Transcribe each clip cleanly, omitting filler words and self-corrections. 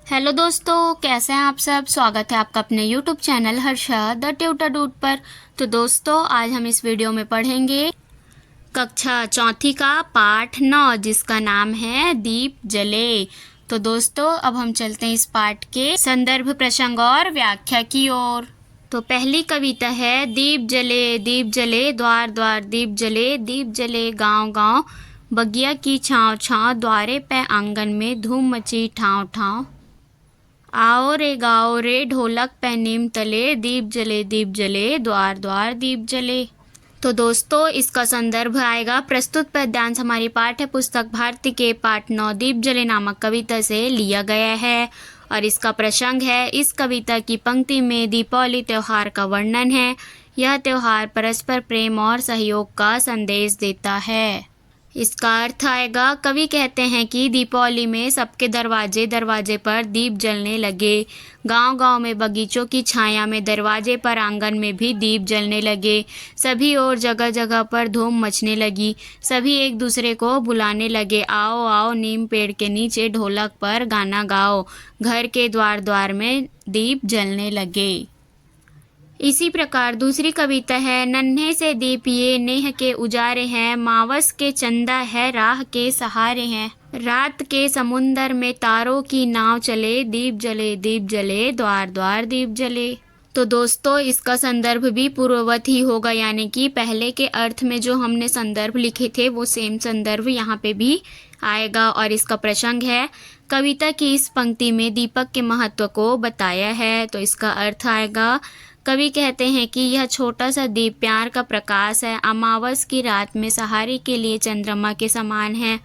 Hello दोस्तों, कैसे हैं आप सब। स्वागत है आपका अपने YouTube channel Harsha the tutor dude पर। तो दोस्तों, आज हम इस वीडियो में पढ़ेंगे कक्षा चौथी का पाठ 9, जिसका नाम है दीप जले। तो दोस्तों, अब हम चलते हैं इस पाठ के संदर्भ, प्रसंग और व्याख्या की ओर। तो पहली कविता है दीप जले द्वार द्वार दीप जले गांव गांव, बगिया की छाँव छाँव, द्वारे पे आंगन में धूम मची ठाव ठाव। आओ रे गाओ रे ढोलक पे नीम तले, दीप जले द्वार द्वार दीप जले। तो दोस्तों, इसका संदर्भ आएगा प्रस्तुत पद्यांश हमारी पाठ्य पुस्तक भारती के पाठ 9 दीप जले नामक कविता से लिया गया है। और इसका प्रसंग है, इस कविता की पंक्ति में दीपावली त्योहार का वर्णन है। यह त्योहार परस्पर प्रेम और सहयोग का संदेश देता है। इसका अर्थ आएगा, कवि कहते हैं कि दीपावली में सबके दरवाजे दरवाजे पर दीप जलने लगे। गांव गांव में बगीचों की छाया में, दरवाजे पर आंगन में भी दीप जलने लगे। सभी और जगह जगह पर धूम मचने लगी। सभी एक दूसरे को बुलाने लगे, आओ आओ नीम पेड़ के नीचे ढोलक पर गाना गाओ। घर के द्वार द्वार में दीप जलने लगे। इसी प्रकार दूसरी कविता है, नन्हे से दीप ये नेह के उजारे हैं, मावस के चंदा है राह के सहारे हैं। रात के समुंदर में तारों की नाव चले, दीप जले द्वार द्वार दीप जले। तो दोस्तों, इसका संदर्भ भी पूर्ववत ही होगा, यानी कि पहले के अर्थ में जो हमने संदर्भ लिखे थे वो सेम संदर्भ यहाँ पे भी आएगा। और इसका प्रसंग है, कविता की इस पंक्ति में दीपक के महत्व को बताया है। तो इसका अर्थ आएगा, कवि कहते हैं कि यह छोटा सा दीप प्यार का प्रकाश है। अमावस की रात में सहारे के लिए चंद्रमा के समान है।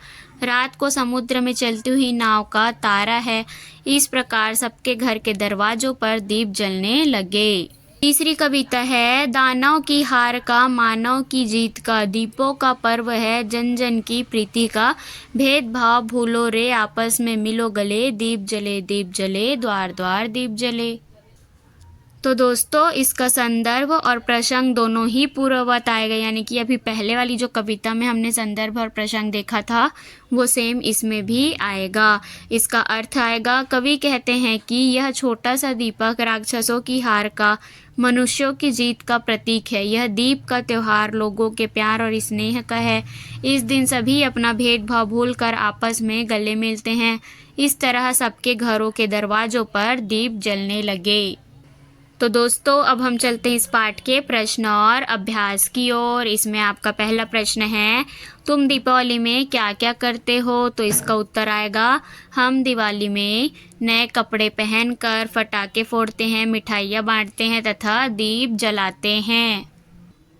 रात को समुद्र में चलती हुई नाव का तारा है। इस प्रकार सबके घर के दरवाजों पर दीप जलने लगे। तीसरी कविता है, दानव की हार का मानव की जीत का, दीपों का पर्व है जन जन की प्रीति का। भेदभाव भूलो रे आपस में मिलो गले, दीप जले द्वार द्वार दीप जले। तो दोस्तों, इसका संदर्भ और प्रसंग दोनों ही पूर्ववत आएगा, यानी कि अभी पहले वाली जो कविता में हमने संदर्भ और प्रसंग देखा था वो सेम इसमें भी आएगा। इसका अर्थ आएगा, कवि कहते हैं कि यह छोटा सा दीपक राक्षसों की हार का, मनुष्यों की जीत का प्रतीक है। यह दीप का त्योहार लोगों के प्यार और स्नेह का है। इस दिन सभी अपना भेदभाव भूलकर आपस में गले मिलते हैं। इस तरह सबके घरों के दरवाजों पर दीप जलने लगे। तो दोस्तों, अब हम चलते हैं इस पाठ के प्रश्न और अभ्यास की ओर। इसमें आपका पहला प्रश्न है, तुम दीपावली में क्या क्या करते हो। तो इसका उत्तर आएगा, हम दिवाली में नए कपड़े पहनकर पटाखे फोड़ते हैं, मिठाइयाँ बांटते हैं तथा दीप जलाते हैं।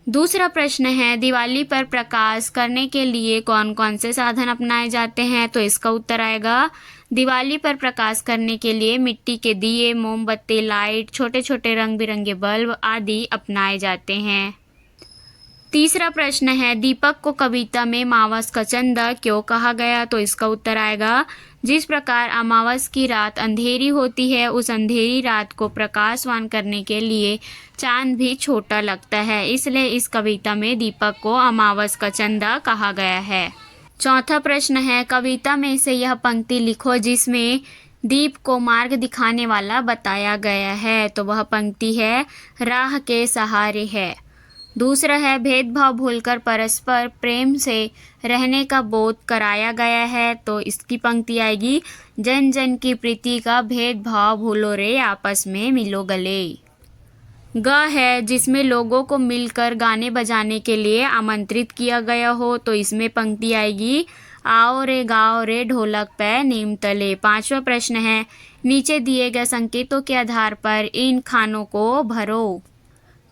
दूसरा प्रश्न है, दिवाली पर प्रकाश करने के लिए कौन कौन से साधन अपनाए जाते हैं। तो इसका उत्तर आएगा, दिवाली पर प्रकाश करने के लिए मिट्टी के दिए, मोमबत्ती, लाइट, छोटे छोटे रंग बिरंगे बल्ब आदि अपनाए जाते हैं। तीसरा प्रश्न है, दीपक को कविता में मावस का चंदा क्यों कहा गया। तो इसका उत्तर आएगा, जिस प्रकार अमावस की रात अंधेरी होती है, उस अंधेरी रात को प्रकाशवान करने के लिए चांद भी छोटा लगता है, इसलिए इस कविता में दीपक को अमावस का चंदा कहा गया है। चौथा प्रश्न है, कविता में से यह पंक्ति लिखो जिसमें दीप को मार्ग दिखाने वाला बताया गया है। तो वह पंक्ति है, राह के सहारे है। दूसरा है, भेदभाव भूलकर परस्पर प्रेम से रहने का बोध कराया गया है। तो इसकी पंक्ति आएगी, जन जन की प्रीति का, भेदभाव भूलो रे आपस में मिलो गले। ग है, जिसमें लोगों को मिलकर गाने बजाने के लिए आमंत्रित किया गया हो। तो इसमें पंक्ति आएगी, आओ रे गाओ रे ढोलक पे नीम तले। पांचवा प्रश्न है, नीचे दिए गए संकेतों के आधार पर इन खानों को भरो।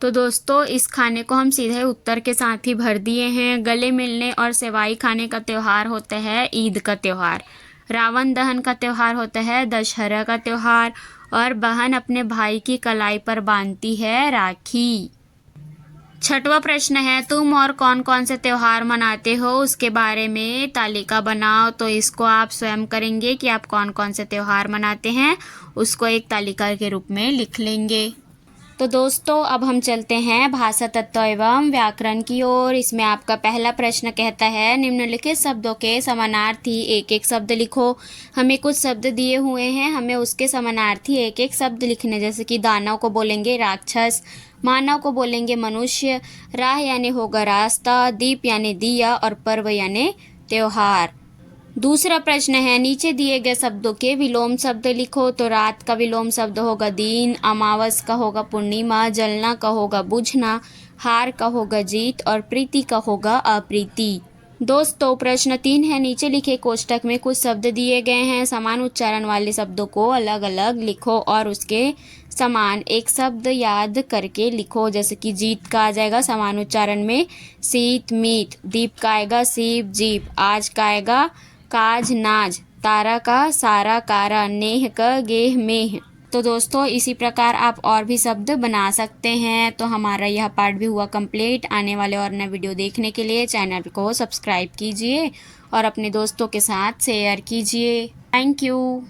तो दोस्तों, इस खाने को हम सीधे उत्तर के साथ ही भर दिए हैं। गले मिलने और सेवाई खाने का त्यौहार होता है ईद का त्यौहार। रावण दहन का त्यौहार होता है दशहरा का त्यौहार। और बहन अपने भाई की कलाई पर बांधती है राखी। छठवां प्रश्न है, तुम और कौन कौन से त्यौहार मनाते हो उसके बारे में तालिका बनाओ। तो इसको आप स्वयं करेंगे कि आप कौन कौन से त्यौहार मनाते हैं, उसको एक तालिका के रूप में लिख लेंगे। तो दोस्तों अब हम चलते हैं भाषा तत्व एवं व्याकरण की ओर। इसमें आपका पहला प्रश्न कहता है निम्नलिखित शब्दों के समानार्थी एक एक शब्द लिखो। हमें कुछ शब्द दिए हुए हैं, हमें उसके समानार्थी एक एक शब्द लिखने। जैसे कि दानव को बोलेंगे राक्षस, मानव को बोलेंगे मनुष्य, राह यानी होगा रास्ता, दीप यानी दिया और पर्व यानी त्योहार। दूसरा प्रश्न है नीचे दिए गए शब्दों के विलोम शब्द लिखो। तो रात का विलोम शब्द होगा दिन, अमावस का होगा पूर्णिमा, जलना का होगा बुझना, हार का होगा जीत और प्रीति का होगा अप्रीति। दोस्तों प्रश्न 3 है नीचे लिखे कोष्टक में कुछ शब्द दिए गए हैं, समान उच्चारण वाले शब्दों को अलग अलग लिखो और उसके समान एक शब्द याद करके लिखो। जैसे कि जीत का आ जाएगा समान उच्चारण में शीत मीत, दीप का आएगा सीप जीप, आज का आएगा काज नाज, तारा का सारा कारा, नेह का गेह मेह। तो दोस्तों इसी प्रकार आप और भी शब्द बना सकते हैं। तो हमारा यह पार्ट भी हुआ कंप्लीट। आने वाले और नए वीडियो देखने के लिए चैनल को सब्सक्राइब कीजिए और अपने दोस्तों के साथ शेयर कीजिए। Thank you.